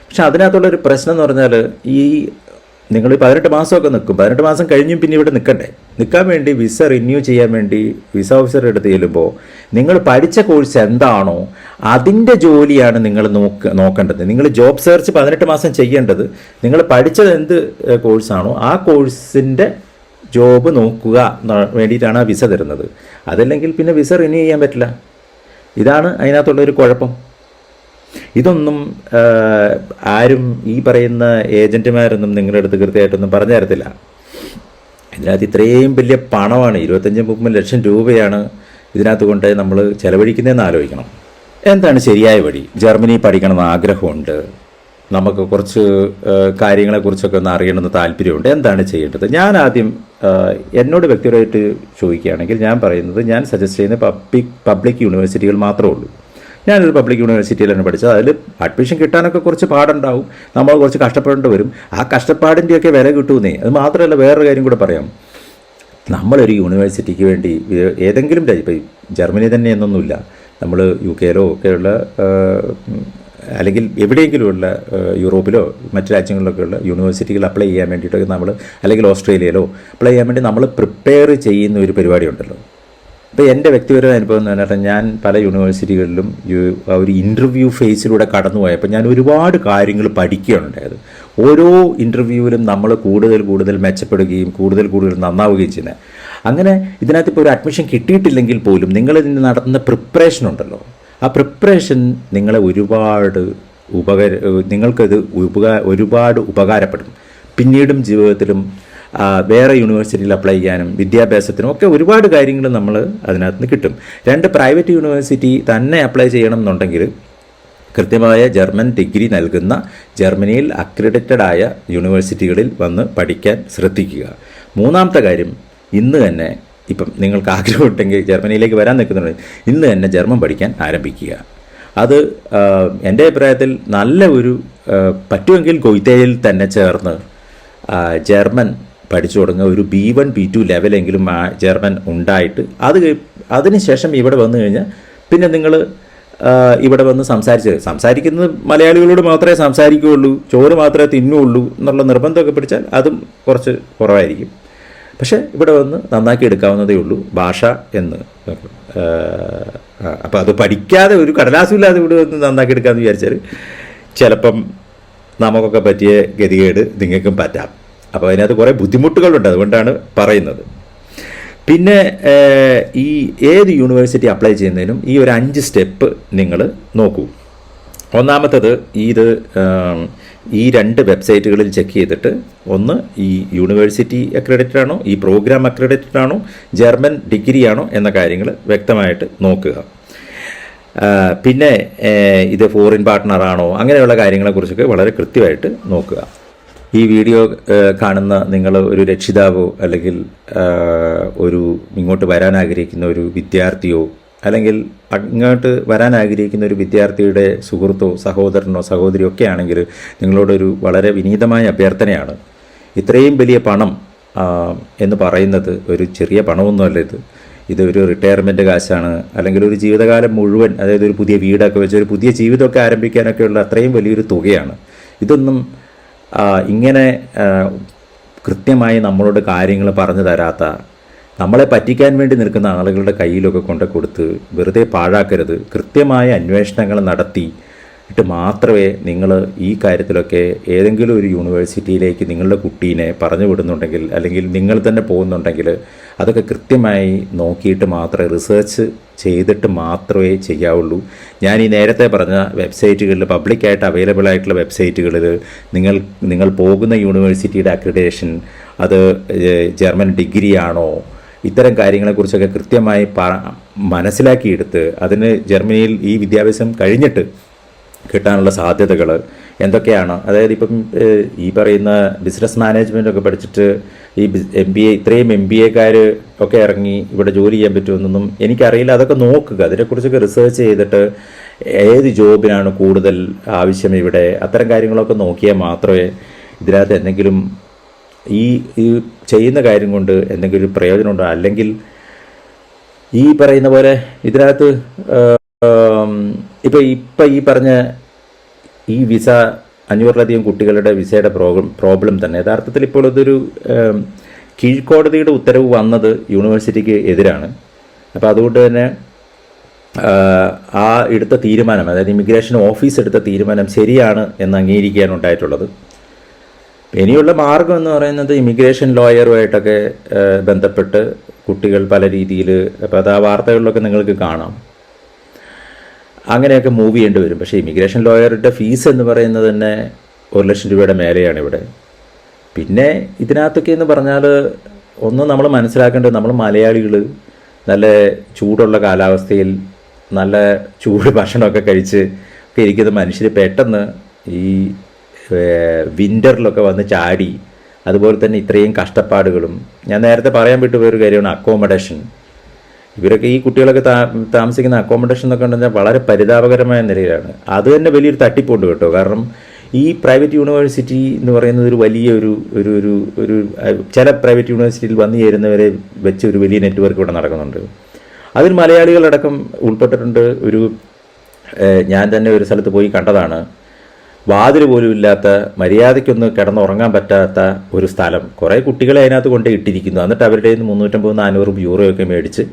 പക്ഷെ അതിനകത്തുള്ളൊരു പ്രശ്നം എന്ന് പറഞ്ഞാൽ ഈ നിങ്ങൾ 18 മാസമൊക്കെ നിൽക്കും. 18 മാസം കഴിഞ്ഞും പിന്നെ ഇവിടെ നിൽക്കാൻ വേണ്ടി വിസ റിന്യൂ ചെയ്യാൻ വേണ്ടി വിസ ഓഫീസറുടെ അടുത്ത് ചെല്ലുമ്പോൾ നിങ്ങൾ പഠിച്ച കോഴ്സ് എന്താണോ അതിൻ്റെ ജോലിയാണ് നിങ്ങൾ നോക്കേണ്ടത്. നിങ്ങൾ ജോബ് സെർച്ച് 18 മാസം ചെയ്യേണ്ടത് നിങ്ങൾ പഠിച്ചത് എന്ത് കോഴ്സാണോ ആ കോഴ്സിൻ്റെ ജോബ് നോക്കുക വേണ്ടിയിട്ടാണ് ആ വിസ തരുന്നത്. അതല്ലെങ്കിൽ പിന്നെ വിസ റിന്യൂ ചെയ്യാൻ പറ്റില്ല. ഇതാണ് അതിനകത്തുള്ളൊരു കുഴപ്പം. ഇതൊന്നും ആരും ഈ പറയുന്ന ഏജൻറ്റുമാരൊന്നും നിങ്ങളുടെ അടുത്ത് കൃത്യമായിട്ടൊന്നും പറഞ്ഞു തരത്തില്ല. ഇതിനകത്ത് ഇത്രയും വലിയ പണമാണ്, 25-30 ലക്ഷം രൂപയാണ് ഇതിനകത്ത് കൊണ്ട് നമ്മൾ ചെലവഴിക്കുന്നതെന്ന് ആലോചിക്കണം. എന്താണ് ശരിയായ വഴി? ജർമ്മനി പഠിക്കണമെന്ന് ആഗ്രഹമുണ്ട്, നമുക്ക് കുറച്ച് കാര്യങ്ങളെക്കുറിച്ചൊക്കെ ഒന്ന് അറിയണമെന്ന് താല്പര്യമുണ്ട്, എന്താണ് ചെയ്യേണ്ടത്? ഞാൻ ആദ്യം എന്നോട് വ്യക്തിപരമായിട്ട് ചോദിക്കുകയാണെങ്കിൽ ഞാൻ പറയുന്നത്, ഞാൻ സജസ്റ്റ് ചെയ്യുന്ന പബ്ലിക് യൂണിവേഴ്സിറ്റികൾ മാത്രമേ ഉള്ളൂ. ഞാനൊരു പബ്ലിക് യൂണിവേഴ്സിറ്റിയിലാണ് പഠിച്ചത്. അതിൽ അഡ്മിഷൻ കിട്ടാനൊക്കെ കുറച്ച് പാടുണ്ടാവും, നമ്മൾ കുറച്ച് കഷ്ടപ്പെടേണ്ടി വരും. ആ കഷ്ടപ്പാടിൻ്റെയൊക്കെ വില കിട്ടുമെന്നേ. അത് മാത്രമല്ല വേറൊരു കാര്യം കൂടെ പറയാം. നമ്മളൊരു യൂണിവേഴ്സിറ്റിക്ക് വേണ്ടി ഏതെങ്കിലും ഇപ്പോൾ ജർമ്മനി തന്നെ എന്നൊന്നുമില്ല, നമ്മൾ UK ഒക്കെയുള്ള അല്ലെങ്കിൽ എവിടെയെങ്കിലുമുള്ള യൂറോപ്പിലോ മറ്റ് രാജ്യങ്ങളിലൊക്കെയുള്ള യൂണിവേഴ്സിറ്റികൾ അപ്ലൈ ചെയ്യാൻ വേണ്ടിയിട്ടൊക്കെ നമ്മൾ അല്ലെങ്കിൽ ഓസ്ട്രേലിയയിലോ അപ്ലൈ ചെയ്യാൻ വേണ്ടി നമ്മൾ പ്രിപ്പയർ ചെയ്യുന്ന ഒരു പരിപാടി ഉണ്ടല്ലോ. ഇപ്പോൾ എൻ്റെ വ്യക്തിപരമായ അനുഭവം എന്ന് പറഞ്ഞാൽ ഞാൻ പല യൂണിവേഴ്സിറ്റികളിലും ഒരു ഇൻ്റർവ്യൂ ഫേസിലൂടെ കടന്നു പോയപ്പോൾ ഞാൻ ഒരുപാട് കാര്യങ്ങൾ പഠിക്കുകയാണ് ഉണ്ടായത്. ഓരോ ഇൻ്റർവ്യൂവിലും നമ്മൾ കൂടുതൽ മെച്ചപ്പെടുകയും കൂടുതൽ നന്നാവുകയും ചെയ്യുന്നത്. അങ്ങനെ ഇതിനകത്ത് ഇപ്പോൾ ഒരു അഡ്മിഷൻ കിട്ടിയിട്ടില്ലെങ്കിൽ പോലും നിങ്ങളിതിന് നടത്തുന്ന പ്രിപ്പറേഷൻ ഉണ്ടല്ലോ, ആ പ്രിപ്പറേഷൻ നിങ്ങളെ നിങ്ങൾക്കത് ഒരുപാട് ഉപകാരപ്പെടും. പിന്നീടും ജീവിതത്തിലും വേറെ യൂണിവേഴ്സിറ്റിയിൽ അപ്ലൈ ചെയ്യാനും വിദ്യാഭ്യാസത്തിനും ഒക്കെ ഒരുപാട് കാര്യങ്ങൾ നമ്മൾ അതിനകത്ത് നിന്ന് കിട്ടും. 2 പ്രൈവറ്റ് യൂണിവേഴ്സിറ്റി തന്നെ അപ്ലൈ ചെയ്യണം എന്നുണ്ടെങ്കിൽ കൃത്യമായ ജർമ്മൻ ഡിഗ്രി നൽകുന്ന ജർമ്മനിയിൽ അക്രഡിറ്റഡ് ആയ യൂണിവേഴ്സിറ്റികളിൽ വന്ന് പഠിക്കാൻ ശ്രദ്ധിക്കുക. മൂന്നാമത്തെ കാര്യം, ഇന്ന് തന്നെ ഇപ്പം നിങ്ങൾക്ക് ആഗ്രഹമുണ്ടെങ്കിൽ ജർമ്മനിയിലേക്ക് വരാൻ നിൽക്കുന്നുണ്ടെങ്കിൽ ഇന്ന് തന്നെ ജർമ്മൻ പഠിക്കാൻ ആരംഭിക്കുക. അത് എൻ്റെ അഭിപ്രായത്തിൽ നല്ല പറ്റുമെങ്കിൽ ഗോയിറ്റയിൽ തന്നെ ചേർന്ന് ജർമ്മൻ പഠിച്ചു തുടങ്ങുക. ഒരു B1 B2 ലെവലെങ്കിലും ജർമ്മൻ ഉണ്ടായിട്ട് അതിനുശേഷം ഇവിടെ വന്നു കഴിഞ്ഞാൽ പിന്നെ നിങ്ങൾ ഇവിടെ വന്ന് സംസാരിക്കുന്നത് മലയാളികളോട് മാത്രമേ സംസാരിക്കുകയുള്ളൂ, ചോറ് മാത്രമേ തിന്നുള്ളൂ എന്നുള്ള നിർബന്ധമൊക്കെ പിടിച്ചാൽ അതും കുറച്ച് കുറവായിരിക്കും. പക്ഷേ ഇവിടെ വന്ന് നന്നാക്കി എടുക്കാവുന്നതേ ഉള്ളൂ ഭാഷ എന്ന്. അപ്പോൾ അത് പഠിക്കാതെ ഒരു കടലാസുമില്ലാതെ ഇവിടെ വന്ന് നന്നാക്കി എടുക്കാമെന്ന് വിചാരിച്ചാൽ ചിലപ്പം നമുക്കൊക്കെ പറ്റിയ ഗതികേട് നിങ്ങൾക്കും പറ്റാം. അപ്പോൾ അതിനകത്ത് കുറേ ബുദ്ധിമുട്ടുകളുണ്ട്, അതുകൊണ്ടാണ് പറയുന്നത്. പിന്നെ ഈ ഏത് യൂണിവേഴ്സിറ്റി അപ്ലൈ ചെയ്യുന്നതിനും ഈ ഒരു 5 സ്റ്റെപ്പ് നിങ്ങൾ നോക്കൂ. ഒന്നാമത്തത്, ഇത് ഈ 2 വെബ്സൈറ്റുകളിൽ ചെക്ക് ചെയ്തിട്ട് ഒന്ന് ഈ യൂണിവേഴ്സിറ്റി അക്രഡിറ്റഡ് ആണോ, ഈ പ്രോഗ്രാം അക്രഡിറ്റഡ് ആണോ, ജർമ്മൻ ഡിഗ്രി ആണോ എന്ന കാര്യങ്ങൾ വ്യക്തമായിട്ട് നോക്കുക. പിന്നെ ഇത് ഫോറിൻ പാർട്ട്ണറാണോ അങ്ങനെയുള്ള കാര്യങ്ങളെക്കുറിച്ചൊക്കെ വളരെ കൃത്യമായിട്ട് നോക്കുക. ഈ വീഡിയോ കാണുന്ന നിങ്ങൾ ഒരു രക്ഷിതാവോ അല്ലെങ്കിൽ ഇങ്ങോട്ട് വരാൻ ആഗ്രഹിക്കുന്ന ഒരു വിദ്യാർത്ഥിയോ അല്ലെങ്കിൽ അങ്ങോട്ട് വരാൻ ആഗ്രഹിക്കുന്ന ഒരു വിദ്യാർത്ഥിയുടെ സുഹൃത്തോ സഹോദരനോ സഹോദരിയോ ഒക്കെ ആണെങ്കിൽ നിങ്ങളോടൊരു വളരെ വിനീതമായ അഭ്യർത്ഥനയാണ്. ഇത്രയും വലിയ പണം എന്ന് പറയുന്നത് ഒരു ചെറിയ പണമൊന്നുമല്ല. ഇതൊരു റിട്ടയർമെൻറ്റ് കാശാണ്, അല്ലെങ്കിൽ ഒരു ജീവിതകാലം മുഴുവൻ, അതായത് ഒരു പുതിയ വീടൊക്കെ വെച്ച് ഒരു പുതിയ ജീവിതമൊക്കെ ആരംഭിക്കാനൊക്കെയുള്ള അത്രയും വലിയൊരു തുകയാണ്. ഇതൊന്നും ഇങ്ങനെ കൃത്യമായി നമ്മളോട് കാര്യങ്ങൾ പറഞ്ഞു തരാത്ത, നമ്മളെ പറ്റിക്കാൻ വേണ്ടി നിൽക്കുന്ന ആളുകളുടെ കയ്യിലൊക്കെ കൊണ്ട് കൊടുത്ത് വെറുതെ പാഴാക്കരുത്. കൃത്യമായ അന്വേഷണങ്ങൾ നടത്തിയിട്ട് മാത്രമേ നിങ്ങൾ ഈ കാര്യത്തിലൊക്കെ ഏതെങ്കിലും ഒരു യൂണിവേഴ്സിറ്റിയിലേക്ക് നിങ്ങളുടെ കുട്ടീനെ പറഞ്ഞു വിടുന്നുണ്ടെങ്കിൽ അല്ലെങ്കിൽ നിങ്ങൾ തന്നെ പോകുന്നുണ്ടെങ്കിൽ അതൊക്കെ കൃത്യമായി നോക്കിയിട്ട് മാത്രമേ, റിസർച്ച് ചെയ്തിട്ട് മാത്രമേ ചെയ്യാവുള്ളൂ. ഞാൻ ഈ നേരത്തെ പറഞ്ഞ വെബ്സൈറ്റുകളിൽ, പബ്ലിക്കായിട്ട് അവൈലബിൾ ആയിട്ടുള്ള വെബ്സൈറ്റുകളിൽ നിങ്ങൾ പോകുന്ന യൂണിവേഴ്സിറ്റിയുടെ അക്രഡിറ്റേഷൻ, അത് ജർമ്മൻ ഡിഗ്രി ആണോ, ഇത്തരം കാര്യങ്ങളെക്കുറിച്ചൊക്കെ കൃത്യമായി മനസ്സിലാക്കിയെടുത്ത് അതിന് ജർമ്മനിയിൽ ഈ വിദ്യാഭ്യാസം കഴിഞ്ഞിട്ട് കിട്ടാനുള്ള സാധ്യതകൾ എന്തൊക്കെയാണ്. അതായത് ഇപ്പം ഈ പറയുന്ന ബിസിനസ് മാനേജ്മെൻ്റ് ഒക്കെ പഠിച്ചിട്ട് ഈ MBA, ഇത്രയും MBAക്കാർ ഒക്കെ ഇറങ്ങി ഇവിടെ ജോലി ചെയ്യാൻ പറ്റുമെന്നൊന്നും എനിക്കറിയില്ല. അതൊക്കെ നോക്കുക, അതിനെക്കുറിച്ചൊക്കെ റിസർച്ച് ചെയ്തിട്ട് ഏത് ജോബിനാണ് കൂടുതൽ ആവശ്യം ഇവിടെ, അത്തരം കാര്യങ്ങളൊക്കെ നോക്കിയാൽ മാത്രമേ ഇതിനകത്ത് എന്തെങ്കിലും ഈ ചെയ്യുന്ന കാര്യം കൊണ്ട് എന്തെങ്കിലും ഒരു പ്രയോജനമുണ്ടോ. അല്ലെങ്കിൽ ഈ പറയുന്ന പോലെ ഇതിനകത്ത് ഇപ്പം ഈ പറഞ്ഞ ഈ വിസ 500-ലധികം കുട്ടികളുടെ വിസയുടെ പ്രോബ്ലം തന്നെ യഥാർത്ഥത്തിൽ ഇപ്പോൾ ഇതൊരു കീഴ്ക്കോടതിയുടെ ഉത്തരവ് വന്നത് യൂണിവേഴ്സിറ്റിക്ക് എതിരാണ്. അപ്പോൾ അതുകൊണ്ട് തന്നെ ആ എടുത്ത തീരുമാനം, അതായത് ഇമിഗ്രേഷൻ ഓഫീസ് എടുത്ത തീരുമാനം ശരിയാണ് എന്ന് അംഗീകരിക്കാനുണ്ടായിട്ടുള്ളത്. ഇനിയുള്ള മാർഗം എന്ന് പറയുന്നത് ഇമിഗ്രേഷൻ ലോയറുമായിട്ടൊക്കെ ബന്ധപ്പെട്ട് കുട്ടികൾ പല രീതിയിൽ, അപ്പോൾ അത് ആ വാർത്തകളിലൊക്കെ നിങ്ങൾക്ക് കാണാം, അങ്ങനെയൊക്കെ മൂവ് ചെയ്യേണ്ടി വരും. പക്ഷേ ഇമിഗ്രേഷൻ ലോയറുടെ ഫീസ് എന്ന് പറയുന്നത് തന്നെ 1 ലക്ഷം രൂപയുടെ മേലെയാണ് ഇവിടെ. പിന്നെ ഇതിനകത്തൊക്കെ എന്ന് പറഞ്ഞാൽ ഒന്ന് നമ്മൾ മനസ്സിലാക്കേണ്ടത്, നമ്മൾ മലയാളികൾ നല്ല ചൂടുള്ള കാലാവസ്ഥയിൽ നല്ല ചൂട് ഭക്ഷണമൊക്കെ കഴിച്ച് ഒക്കെ ഇരിക്കുന്ന മനുഷ്യർ പെട്ടെന്ന് ഈ വിൻ്ററിലൊക്കെ വന്ന് ചാടി, അതുപോലെ തന്നെ ഇത്രയും കഷ്ടപ്പാടുകളും, ഞാൻ നേരത്തെ പറയാൻ വിട്ടുപോയൊരു കാര്യമാണ് അക്കോമഡേഷൻ. ഇവരൊക്കെ ഈ കുട്ടികളൊക്കെ താമസിക്കുന്ന അക്കോമഡേഷൻ എന്നൊക്കെ ഉണ്ടെങ്കിൽ വളരെ പരിതാപകരമായ നിലയിലാണ്. അത് തന്നെ വലിയൊരു തട്ടിപ്പുണ്ട് കേട്ടോ. കാരണം ഈ പ്രൈവറ്റ് യൂണിവേഴ്സിറ്റി എന്ന് പറയുന്നത് ഒരു വലിയ ഒരു ചില പ്രൈവറ്റ് യൂണിവേഴ്സിറ്റിയിൽ വന്നു ചേരുന്നവരെ വെച്ച് ഒരു വലിയ നെറ്റ്വർക്ക് ഇവിടെ നടക്കുന്നുണ്ട്. അതിൽ മലയാളികളടക്കം ഉൾപ്പെട്ടിട്ടുണ്ട്. ഞാൻ തന്നെ ഒരു സ്ഥലത്ത് പോയി കണ്ടതാണ്, വാതിൽ പോലും ഇല്ലാത്ത, മര്യാദയ്ക്കൊന്ന് കിടന്നുറങ്ങാൻ പറ്റാത്ത ഒരു സ്ഥലം. കുറേ കുട്ടികളെ അതിനകത്ത് കൊണ്ട് ഇട്ടിരിക്കുന്നു. എന്നിട്ട് അവരുടെ 350-400 യൂറോയൊക്കെ മേടിച്ച്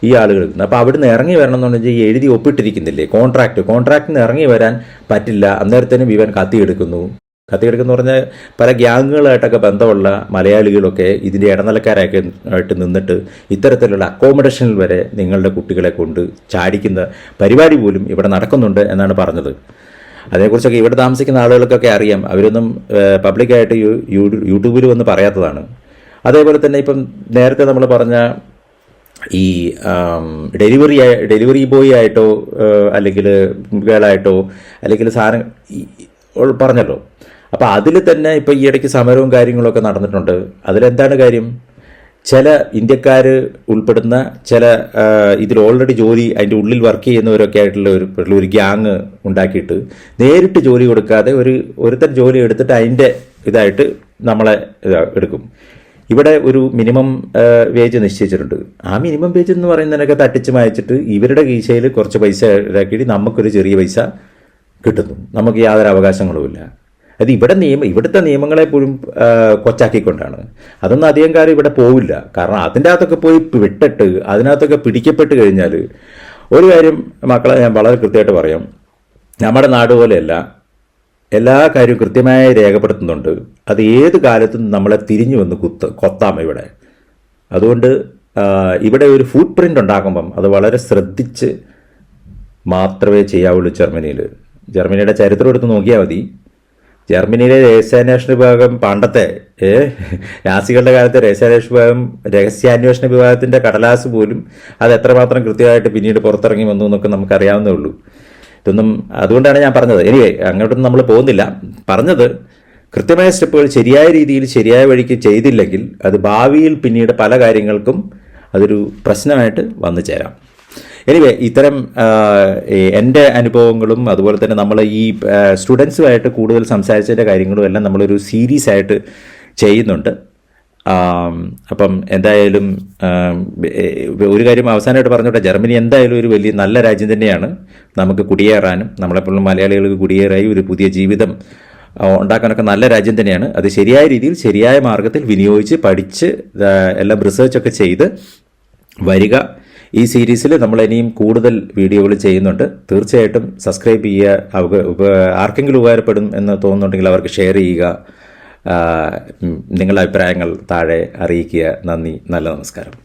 ഈ ആളുകൾ ഇരിക്കുന്നു. അപ്പോൾ അവിടുന്ന് ഇറങ്ങി വരണം എന്നുണ്ടെങ്കിൽ എഴുതി ഒപ്പിട്ടിരിക്കുന്നില്ലേ കോൺട്രാക്റ്റിന് ഇറങ്ങി വരാൻ പറ്റില്ല. അന്നേരത്തേനും ഇവൻ കത്തിയെടുക്കുന്നു പറഞ്ഞാൽ പല ഗ്യാങ്ങുകളായിട്ടൊക്കെ ബന്ധമുള്ള മലയാളികളൊക്കെ ഇതിൻ്റെ ഇടനിലക്കാരൊക്കെ ആയിട്ട് നിന്നിട്ട് ഇത്തരത്തിലുള്ള അക്കോമഡേഷനിൽ വരെ നിങ്ങളുടെ കുട്ടികളെ കൊണ്ട് ചാടിക്കുന്ന പരിപാടി പോലും ഇവിടെ നടക്കുന്നുണ്ട് എന്നാണ് പറഞ്ഞത്. അതേക്കുറിച്ചൊക്കെ ഇവിടെ താമസിക്കുന്ന ആളുകൾക്കൊക്കെ അറിയാം. അവരൊന്നും പബ്ലിക്കായിട്ട് യൂട്യൂബിൽ വന്ന് പറയാത്തതാണ്. അതേപോലെ തന്നെ ഇപ്പം നേരത്തെ നമ്മൾ പറഞ്ഞ ഈ ഡെലിവറി ബോയ് ആയിട്ടോ അല്ലെങ്കിൽ ഗേളായിട്ടോ അല്ലെങ്കിൽ സാധനം പറഞ്ഞല്ലോ. അപ്പോൾ അതിൽ തന്നെ ഇപ്പോൾ ഈ ഇടയ്ക്ക് സമരവും കാര്യങ്ങളൊക്കെ നടന്നിട്ടുണ്ട്. അതിലെന്താണ് കാര്യം? ചില ഇന്ത്യക്കാർ ഉൾപ്പെടുന്ന ചില ഇതിൽ ഓൾറെഡി ജോലി അതിൻ്റെ ഉള്ളിൽ വർക്ക് ചെയ്യുന്നവരൊക്കെ ആയിട്ടുള്ള ഒരു ഗ്യാങ് ഉണ്ടാക്കിയിട്ട് നേരിട്ട് ജോലി കൊടുക്കാതെ ഒരുത്തൻ ജോലി എടുത്തിട്ട് അതിൻ്റെ ഇതായിട്ട് നമ്മളെ എടുക്കും. ഇവിടെ ഒരു മിനിമം വേജ് നിശ്ചയിച്ചിട്ടുണ്ട്. ആ മിനിമം വേജ് എന്ന് പറയുന്നതിനൊക്കെ തട്ടിച്ച് മായച്ചിട്ട് ഇവരുടെ കീശയിൽ കുറച്ച് പൈസ ഇതാക്കിയിട്ട് നമുക്കൊരു ചെറിയ പൈസ കിട്ടുന്നു. നമുക്ക് യാതൊരു അവകാശങ്ങളുമില്ല. അത് ഇവിടുത്തെ നിയമങ്ങളെ പോലും കൊച്ചാക്കിക്കൊണ്ടാണ്. അതൊന്നും അധികം കാലം ഇവിടെ പോവില്ല. കാരണം അതിൻ്റെ അകത്തൊക്കെ പോയി വിട്ടിട്ട് അതിനകത്തൊക്കെ പിടിക്കപ്പെട്ട് കഴിഞ്ഞാൽ ഒരു കാര്യം മക്കളെ ഞാൻ വളരെ കൃത്യമായിട്ട് പറയാം, നമ്മുടെ നാട് പോലെയല്ല, എല്ലാ കാര്യവും കൃത്യമായി രേഖപ്പെടുത്തുന്നുണ്ട്. അത് ഏത് കാലത്തും നമ്മളെ തിരിഞ്ഞു വന്ന് കൊത്താം ഇവിടെ. അതുകൊണ്ട് ഇവിടെ ഒരു ഫുട് പ്രിൻ്റ് ഉണ്ടാക്കുമ്പം അത് വളരെ ശ്രദ്ധിച്ച് മാത്രമേ ചെയ്യാവുള്ളൂ. ജർമ്മനിയുടെ ചരിത്രം എടുത്ത് നോക്കിയാൽ മതി. ജർമ്മനിയിലെ രഹസ്യാന്വേഷണ വിഭാഗം പണ്ടത്തെ നാസികളുടെ കാലത്തെ രഹസ്യാന്വേഷണ വിഭാഗത്തിന്റെ കടലാസ് പോലും അത് എത്രമാത്രം കൃത്യമായിട്ട് പിന്നീട് പുറത്തിറങ്ങി വന്നു എന്നൊക്കെ നമുക്കറിയാവുന്നേ ഉള്ളൂ. ഇതൊന്നും അതുകൊണ്ടാണ് ഞാൻ പറഞ്ഞത്. എനിവേ അങ്ങോട്ടൊന്നും നമ്മൾ പോകുന്നില്ല. പറഞ്ഞത് കൃത്യമായ സ്റ്റെപ്പുകൾ ശരിയായ രീതിയിൽ ശരിയായ വഴിക്ക് ചെയ്തില്ലെങ്കിൽ അത് ഭാവിയിൽ പിന്നീട് പല കാര്യങ്ങൾക്കും അതൊരു പ്രശ്നമായിട്ട് വന്നു ചേരാം. എനിവേ ഇത്തരം എൻ്റെ അനുഭവങ്ങളും അതുപോലെ തന്നെ നമ്മൾ ഈ സ്റ്റുഡൻസുമായിട്ട് കൂടുതൽ സംസാരിച്ചതിൻ്റെ കാര്യങ്ങളും എല്ലാം നമ്മളൊരു സീരീസ് ആയിട്ട് ചെയ്യുന്നുണ്ട്. അപ്പം എന്തായാലും ഒരു കാര്യം അവസാനമായിട്ട് പറഞ്ഞോട്ടെ, ജർമ്മനി എന്തായാലും ഒരു വലിയ നല്ല രാജ്യം തന്നെയാണ്. നമുക്ക് കുടിയേറാനും നമ്മളെപ്പോഴും മലയാളികൾക്ക് കുടിയേറായി ഒരു പുതിയ ജീവിതം ഉണ്ടാക്കാനൊക്കെ നല്ല രാജ്യം തന്നെയാണ്. അത് ശരിയായ രീതിയിൽ ശരിയായ മാർഗത്തിൽ വിനിയോഗിച്ച് പഠിച്ച് എല്ലാം റിസർച്ചൊക്കെ ചെയ്ത് വരിക. ഈ സീരീസിൽ നമ്മൾ ഇനിയും കൂടുതൽ വീഡിയോകൾ ചെയ്യുന്നുണ്ട്. തീർച്ചയായിട്ടും സബ്സ്ക്രൈബ് ചെയ്യുക. ആർക്കെങ്കിലും ഉപകാരപ്പെടും എന്ന് തോന്നുന്നുണ്ടെങ്കിൽ അവർക്ക് ഷെയർ ചെയ്യുക. നിങ്ങളുടെ അഭിപ്രായങ്ങൾ താഴെ അറിയിക്കുക. നന്ദി. നല്ല നമസ്കാരം.